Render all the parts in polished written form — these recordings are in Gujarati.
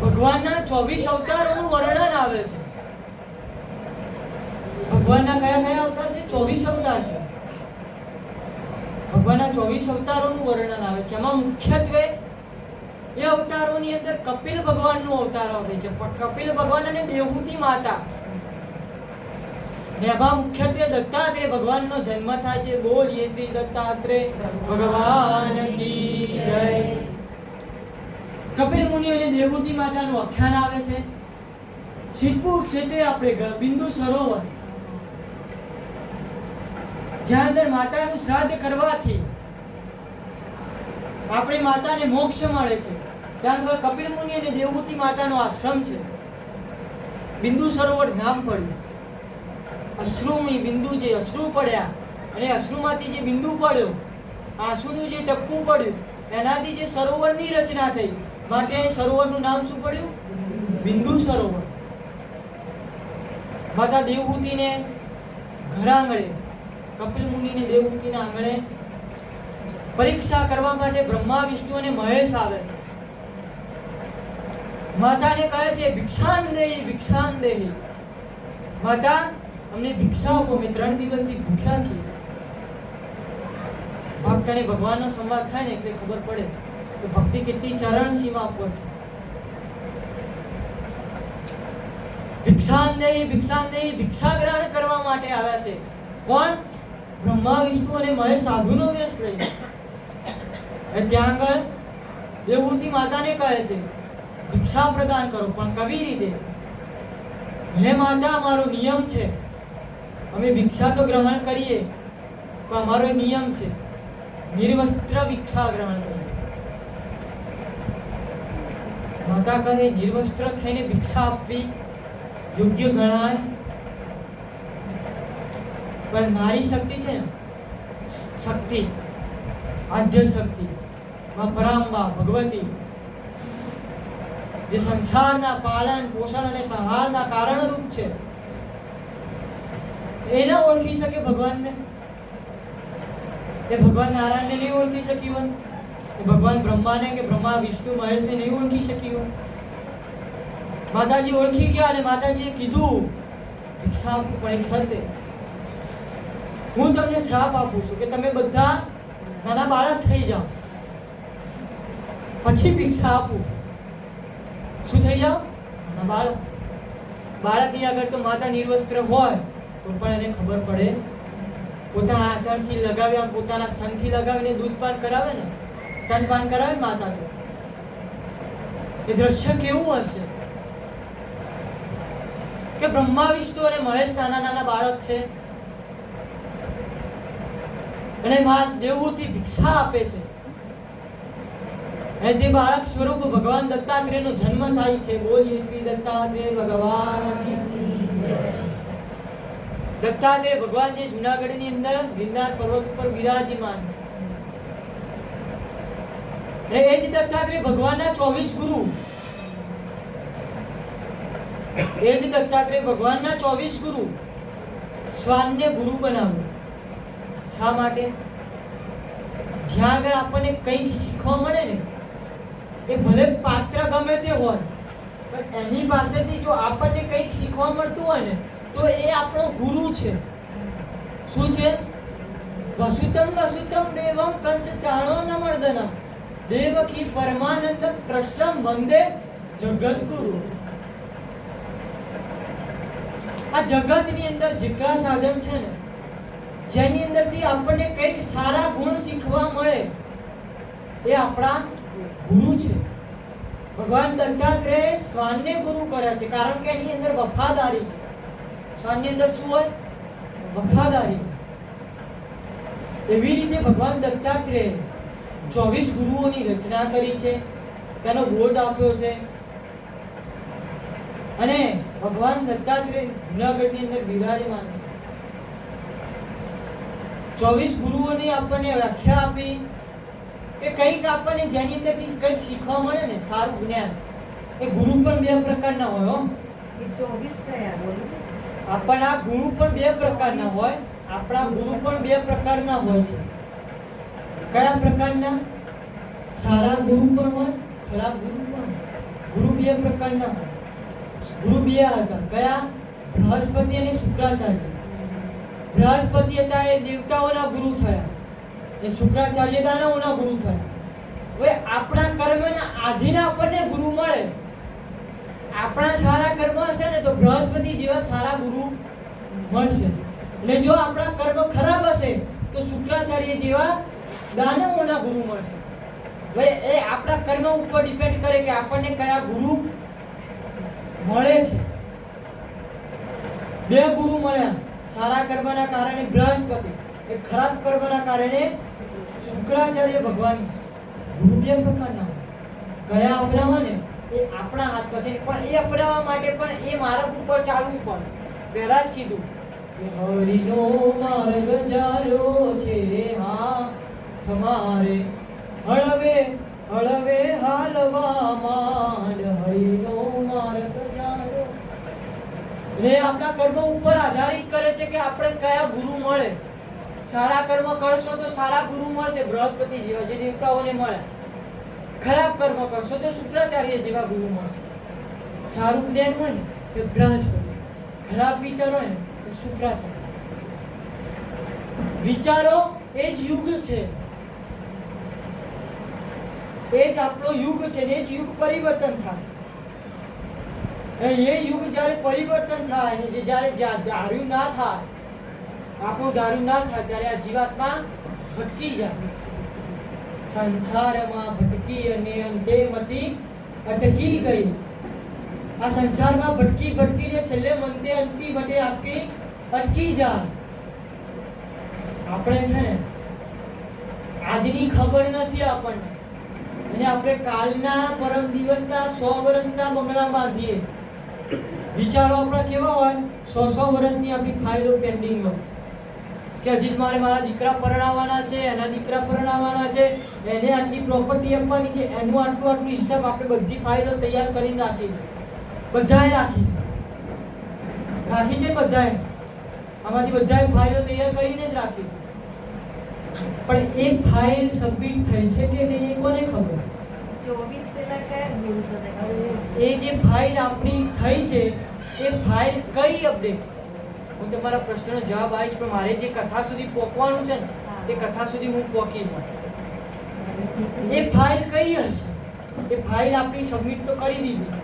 ભગવાનના 24 અવતારોનું વર્ણન આવે છે. ભગવાનના કયા કયા અવતાર છે? 24 અવતાર છે. ભગવાનના 24 અવતારોનું વર્ણન આવે છે. એમાં મુખ્યત્વે એ અવતારોની અંદર કપિલ ભગવાનનો અવતાર આવે છે. કપિલ ભગવાન અને દેવહૂતિ માતા. ને એમાં મુખ્યત્વે દત્તાત્રેય ભગવાનનો જન્મ થાય છે. બોલીએ શ્રી દત્તાત્રેય ભગવાન કી જય. કપિલ મુનિ અને દેવહૂતિ માતાનું આખ્યાન આવે છે. સિદ્ધપુર ક્ષેત્રે આપણે બિંદુ સરોવર, જ્યાં અંદર માતાનું શ્રાદ્ધ કરવાથી આપણી માતાને મોક્ષ મળે છે. ત્યાં આગળ કપિલ મુનિ અને દેવહૂતિ માતાનો આશ્રમ છે. બિંદુ સરોવર નામ પડ્યું. અશ્રુની બિંદુ, જે અશ્રુ પડ્યા અને અશ્રુમાંથી જે બિંદુ પડ્યો, આંસુનું જે ટપકું પડ્યું, એનાથી જે સરોવરની રચના થઈ, માટે સરોવરનું નામ શું પડ્યું? બિંદુ સરોવર. માતા દેવહૂતિને ઘર આંગણે, કપિલ મુનિને દેવહૂતિના આંગણે પરીક્ષા કરવા માટે બ્રહ્મા, વિષ્ણુ અને મહેશ આવે છે. માતાને કહે છે ભિક્ષાન દેહી, ભિક્ષાન દેહી. માતા, અમને ભિક્ષા આપો, અમે 3 દિવસથી ભૂખ્યા છીએ. ભક્ત અને ભગવાનનો સંવાદ થાય ને એટલે ખબર પડે કે ભક્તિ કેટલી ચરણ સીમા ઉપર છે. ભિક્ષાન દેહી, ભિક્ષાન દેહી. ભિક્ષા ગ્રહણ કરવા માટે આવ્યા છે. કોણ? બ્રહ્મા, વિષ્ણુ અને મહેશ સાધુનો વેશ લઈને. ત્યાં આગળ દેવહૂતિ માતાને કહે છે ભિક્ષા પ્રદાન કરો, પણ કેવી રીતે? હે માતા, અમારો નિયમ છે, અમે ભિક્ષા તો ગ્રહણ કરીએ, પણ અમારો નિયમ છે નિર્વસ્ત્ર ભિક્ષા ગ્રહણ કરીએ. માતા કહે નિર્વસ્ત્ર થઈને ભિક્ષા આપવી યોગ્ય ગણાય? પણ નારી શક્તિ છે ને, શક્તિ, આદ્ય શક્તિ, માં પરાંબા ભગવતી, જે સંસારના પાલન, પોષણ અને સંહારના કારણરૂપ છે, એને ઓળખી શકે ભગવાનને? એ ભગવાન નારાયણને નહીં ઓળખી શકી હોય, એ ભગવાન બ્રહ્માને કે બ્રહ્મા, વિષ્ણુ, મહેશને નહીં ઓળખી શકી હોય. માતાજી ઓળખી ગયા અને માતાજીએ કીધું ભિક્ષા આપવી, પણ એક શરતે, હું તમને શ્રાપ આપું છું કે તમે બધા નાના બાળક થઈ જાઓ, પછી ભિક્ષા આપું. શું થઈ જાઓ? નાના બાળક. બાળકની આગળ તો માતા નિર્વસ્ત્ર હોય તો પણ એને ખબર પડે, પોતાના આચરણથી લગાવ્યા, પોતાના સ્તનથી લગાવીને દૂધપાન કરાવે ને, સ્તનપાન કરાવે માતા, તો એ દ્રશ્ય કેવું હશે કે બ્રહ્મા, વિષ્ણુ અને મહેશ નાના નાના બાળક છે અને માં દેવહૂતિ ભિક્ષા આપે છે. અને તે બાળક સ્વરૂપ ભગવાન દત્તાત્રેયનો જન્મ થાય છે. બોલીએ શ્રી દત્તાત્રેય ભગવાન કી જય. દત્તાત્રેય ભગવાન જે જૂનાગઢની અંદર ગિરનાર પર્વત ઉપર બિરાજમાન છે, એ જ દત્તાત્રેય ભગવાનના 24 ગુરુ, એ જ દત્તાત્રેય ભગવાનના 24 ગુરુ શ્વાનને ગુરુ બનાવ્યો. શા માટે? જ્યાં આગળ આપણને કંઈક શીખવા મળે ને, એ ભલે પાત્ર ગમે તે હોય, પણ એની પાસેથી જો આપણને કંઈક શીખવા મળતું હોય ને, તો એ આપણો ગુરુ છે. શું છે? વસુતમ વસુતમ દેવમ કંસ ચાણો ન મર્દનમ દેવકી પરમાનંદ કૃષ્ણ વંદે જગદગુરુ. આ જગતની અંદર જેટલા સાધન છે ને, જેની અંદરથી આપણને કંઈક સારા ગુણ શીખવા મળે, એ આપણા ગુરુ છે. ભગવાન દત્તાત્રેય શ્વાનને ગુરુ કર્યા છે, કારણ કે એની અંદર વફાદારી છે. શ્વાનની અંદર શું હોય? વફાદારી. એવી રીતે ભગવાન દત્તાત્રેય 24 ગુરુઓની રચના કરી છે, તેનો બોર્ડ આપ્યો છે. અને ભગવાન દત્તાત્રેય જૂનાગઢની અંદર બિરાજમાન છે. 24 ગુરુઓની આપણને વ્યાખ્યા આપી કે કંઈક આપણને જેની અંદરથી કંઈક શીખવા મળે ને, સારું જ્ઞાન. એ ગુરુ પણ 2 પ્રકારના હોય હો. એ 24 કયા બોલો? આપણા ગુરુ પણ 2 પ્રકારના હોય. આપણા ગુરુ પણ 2 પ્રકારના હોય છે. કયા પ્રકારના? સારા ગુરુ પણ હોય, ખરાબ ગુરુ પણ. ગુરુ બે પ્રકારના હોય. ગુરુ બે હતા. કયા? બૃહસ્પતિ અને શુક્રાચાર્ય. બૃહસ્પતિ હતા એ દેવતાઓના ગુરુ થયા, એ શુક્રાચાર્ય દાનવોના ગુરુ થયા. હવે આપણા કર્મના આધીન આપણને ગુરુ મળે. આપણા સારા કર્મ હશે ને તો બૃહસ્પતિ જેવા સારા ગુરુ મળશે. અને જો આપણા કર્મ ખરાબ હશે તો શુક્રાચાર્ય જેવા દાનવોના ગુરુ મળશે. હવે એ આપણા કર્મ ઉપર ડિપેન્ડ કરે કે આપણને કયા ગુરુ મળે છે. બે ગુરુ મળ્યા. સારા કર્મના કારણે બૃહસ્પતિ, એ ખરાબ કર્મના કારણે શુક્રાચાર્ય ભગવાન. ગુરુ બે પ્રકારના હોય. કયા અપનાવવા ને એ આપણા હાથમાં છે, પણ એ અપનાવવા માટે પણ એ માર્ગ ઉપર ચાલવું પડે. પહેલા જ કીધું કે હરિનો માર્ગ ચાલ્યો છે હા તમારે હળવે હળવે હાલવા માંડ. હરિનો માર્ગ ચાલ્યો ને આપણા કર્મ ઉપર આધારિત કરે છે કે આપણે કયા ગુરુ મળે. સારા કર્મ કરશો તો સારા ગુરુ મળશે, બૃહસ્પતિ જેવા જે દેવતાઓને મળે. ખરાબ કર્મ કરશો તો શુક્રાચાર્ય જેવા ગુરુ મળશે. સારું જ્ઞાન હોય ને એ બૃહસ્પતિ, ખરાબ વિચારો હોય ને એ શુક્રાચાર્ય. વિચારો એ જ યુગ છે, એ જ આપણો યુગ છે ને એ જ યુગ પરિવર્તન થાય. એ યુગ જ્યારે પરિવર્તન થાય ને જ્યારે ધાર્યું ના થાય, આપણું ધાર્યું ના થાય ત્યારે આ જીવાત્મા ભટકી જાય. સંસારમાં ભટકી અને અંતે મતી અટકી ગઈ. આ સંસારમાં ભટકી ભટકીને છેલ્લે મંતે અંતિ મતે આપી અટકી જાય. આપણે છે ને આજની ખબર નથી આપણને, અને આપણે કાલના પરમ દિવસના 100 વર્ષના બંગલા બાંધીએ. વિચારો આપણા કેવા હોય? 100 વર્ષની આપણી ફાઇલો પેન્ડિંગ હોય કે હજી મારે મારા દીકરા પરણાવવાના છે, એના દીકરા પરણાવવાના છે, એને આટલી પ્રોપર્ટી આપવાની છે, એનું આટલું આટલું હિસાબ આપણે બધી ફાઇલો તૈયાર કરીને રાખી છે. બધાએ રાખી છે, રાખી છે બધાએ. આમાંથી બધાએ ફાઇલો તૈયાર કરીને જ રાખી. પણ એ ફાઇલ સબમિટ થઈ છે કે નહીં એ કોને ખબર? 24 પેલા કયા ગુરુ હતા? એ જે ફાઇલ આપણી થઈ છે એ ફાઇલ કઈ અપડેટ? હું તમારા પ્રશ્નનો જવાબ આપીશ, પણ મારે જે કથા સુધી પહોંચવાનું છે ને એ કથા સુધી હું પહોંચી જાઉં. એ ફાઇલ કઈ હશે? એ ફાઇલ આપણી સબમિટ તો કરી દીધી.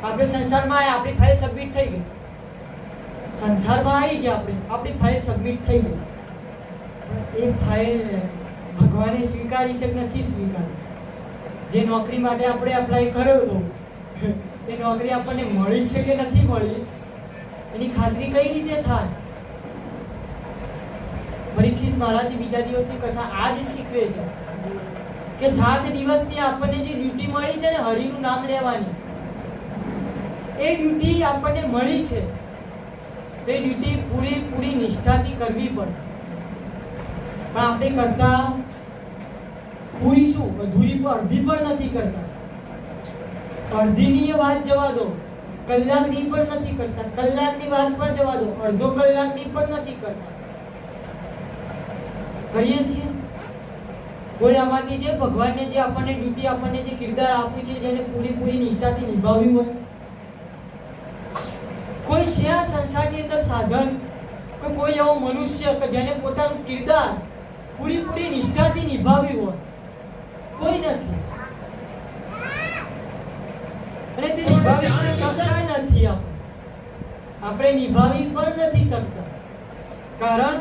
આપણે સંસારમાં આવ્યા, આપણી ફાઇલ સબમિટ થઈ ગઈ. સંસારમાં આવી ગયા આપણે, આપણી ફાઇલ સબમિટ થઈ ગઈ. એ ફાઇલ ભગવાને સ્વીકારી છે કે નથી સ્વીકારી? જે નોકરી માટે આપણે એપ્લાય કર્યો હતો એ નોકરી આપણને મળી છે કે નથી મળી એની ખાતરી કઈ રીતે થાય? પરીક્ષિત મહારાજની બીજા દિવસની કથા આ જ શીખવે છે કે 7 દિવસની આપણને જે ડ્યુટી મળી છે ને હરિનું નામ લેવાની, એ ડ્યુટી આપણને મળી છે. તે ડ્યુટી પૂરી નિષ્ઠાથી કરવી પડે. પણ આપણે કરતા પૂરી શું, અધૂરી પણ અડધી પણ નથી કરતા. અડધીની વાત જવા દો, કલાકની પણ નથી કરતા. કલાકની વાત પણ જવા દો, અડધો કલાકની પણ નથી કરતા. કરીએ છીએ કોઈ આમાંથી જે ભગવાનને જે આપણને ડ્યુટી, આપણને જે કિરદાર આપ્યું છે, જેને પૂરી નિષ્ઠાથી નિભાવ્યું હોય? કોઈ છે આ સંસારની અંદર સાધન કે કોઈ એવો મનુષ્ય કે જેને પોતાનું કિરદાર પૂરી નિષ્ઠાથી નિભાવ્યું હોય? કોઈ નથી. અને તે નિભાવી શકતા નથી. આપણે નિભાવી પણ નથી શકતા. કારણ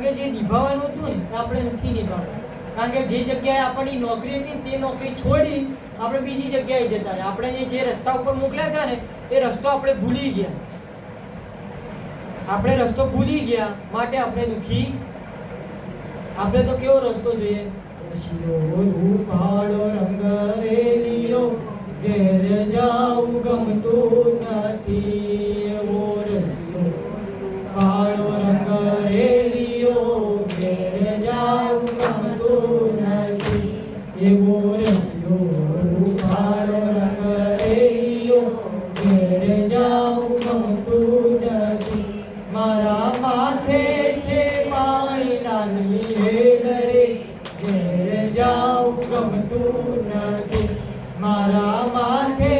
કે જે નિભાવવાનું હતું ને આપણે નથી નિભાવતા. કારણ કે જે જગ્યાએ આપણી નોકરી હતી તે નોકરી છોડી આપણે બીજી જગ્યાએ જતા રહ્યા. આપણે જે રસ્તા ઉપર મોકલ્યા હતા ને એ રસ્તો આપણે ભૂલી ગયા. આપણે રસ્તો ભૂલી ગયા માટે આપણે દુખી. આપણે તો કેવો રસ્તો જોઈએ? કાળો રંગ રેલિયો ઘેર જાવું ગમતું નથી. એવો રસ્તો કાળો રંગ રેલિયો ઘેર જાવું ગમતું નથી. એવો રસ્તો કાળો રંગ રેલિયો ઘેર જાવું ગમતું નથી. મારા માથે છે પાણીની વેલ રે, ઘેર જાવું ગમતું નથી. મારા માથે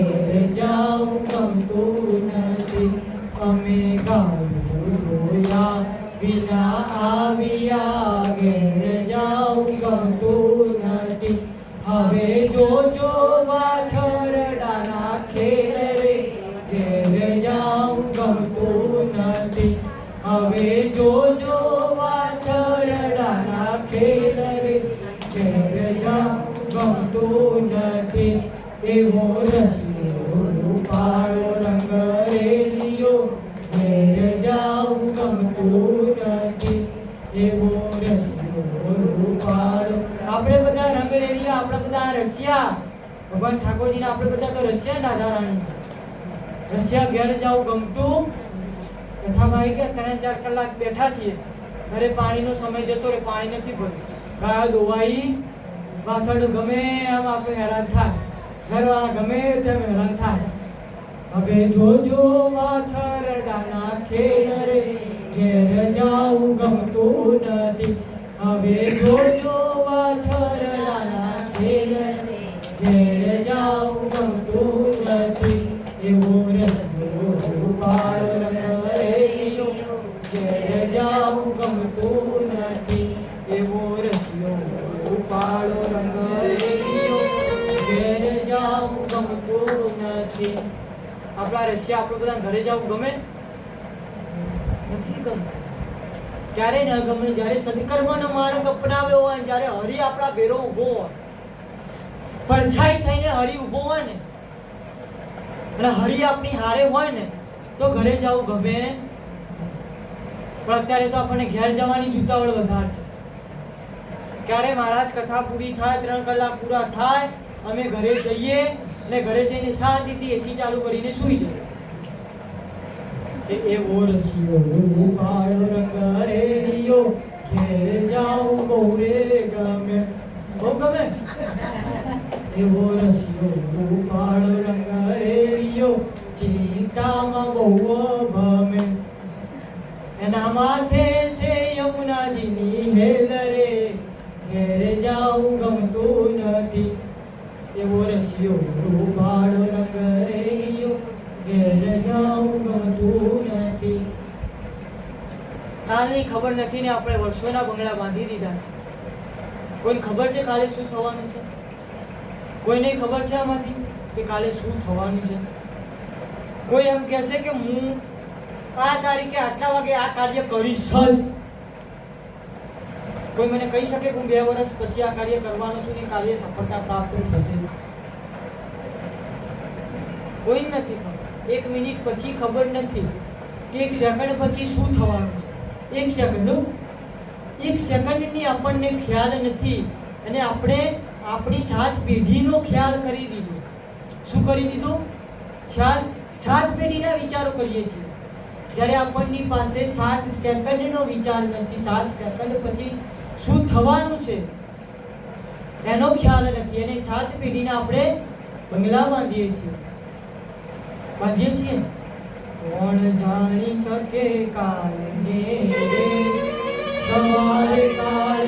ઘેર જાઉં ગમતું નથી. અમે ગાયું રોયા વિના આવ્યા, ઘેર જાઉં ગમતું નથી. હવે જોજો વાછરડાના ખેલ રે, ઘેર જાઉં ગમતું નથી. હવે જોજો વાછરડાના ખેલ રે, ઘેર જાઉં ગમતું નથી. એવો રસિયો રૂપાળો રંગ રેલિયો, ઘેર જાઉં ગમતું નથી. એવો રસિયો રૂપાળો. આપણે બધા રંગરેલિયા, આપણે બધા રસિયા. ભગવાન ઠાકોરજીના આપણે બધા તો રસિયા દાદા રાણી. રસિયા ઘેર જાઉં ગમતું. કથામાં કે 3-4 કલાક બેઠા છીએ, ઘરે પાણીનો સમય જતો રે, પાણી નથી ભર્યું, ગાયો દોવાઈ, વાછરડો ગમે આમ આપણે હેરાન થાય, ઘરવાળા ગમે તેમ હેરાન થાય. હવે જોજો વાછરડાના ખેલ રે, ઘેર જાઉં ગમતું નથી. હવે જોજો વાછરડાના ખેલ રે, ઘેર જાઉં ગમતું નથી. એવો રસિયો રૂપાળો રંગ રેલિયો, ઘેર જાઉં ગમતું નથી. એવો રસિયો રૂપાળો રંગ રેલિયો, ઘેર જાઉં ગમતું નથી. આપણા રસિયા આપણે બધા ઘરે જવું ગમે નથી ગમતું. ક્યારે ન ગમે? જ્યારે સદકર્મનો માર્ગ અપનાવ્યો હોય, જ્યારે હરિ આપણા ભેરો ઊભો હોય, પડછાઈ થઈને હરિ ઊભો હોય ને, અને હરિ આપણી હારે હોય ને, તો ઘરે જવું ગમે. પણ અત્યારે તો આપણને ઘેર જવાની જુતાવળ વધારે છે. ક્યારે મહારાજ કથા પૂરી થાય, 3 કલાક પૂરા થાય, અમે ઘરે જઈએ ને ઘરે જઈને શાંતિથી એસી ચાલુ કરીને સૂઈ જઈએ. એવો રસિયો રૂપાળો રંગ રેલિયો, ઘેર જાઉં બહુ રે ગમે. બહુ ગમે. એવો રસિયો રૂપાળો રંગ રેલિયો, ચિંતામાં બહુ ભમે. એના માથે છે યમુનાજીની હેલ રે, ઘેર જાઉં ગમતું નથી. એવો રસિયો રૂપાળો રંગ રેલિયો, ઘેર જાઉં ગમતું નથી. કાલની ખબર નથી ને આપણે વર્ષોના બંગલા બાંધી દીધા છે. કોઈને ખબર છે કાલે શું થવાનું છે? કોઈને ખબર છે આમાંથી કે કાલે શું થવાનું છે? કોઈ એમ કહેશે કે હું આ તારીખે આટલા વાગે આ કાર્ય કરીશ જ. કોઈ મને કહી શકે કે હું 2 વર્ષ પછી આ કાર્ય કરવાનો છું ને કાર્ય સફળતા પ્રાપ્ત થશે? કોઈ નથી ખબર. 1 મિનિટ પછી ખબર નથી કે 1 સેકન્ડ પછી શું થવાનું છે. 1 સેકન્ડની આપણને ખ્યાલ નથી, અને આપણે આપણી 7 પેઢીનો ખ્યાલ કરી દીધો. શું કરી દીધું? 7 પેઢીના વિચારો કરીએ છીએ, જ્યારે આપણની પાસે 7 સેકન્ડનો વિચાર નથી. 7 સેકન્ડ પછી શું થવાનું છે એનો ખ્યાલ નથી, અને 7 પેઢીના આપણે બંગલા બાંધીએ છીએ. કોણ જાણી શકે કાલને, સવારે કાલ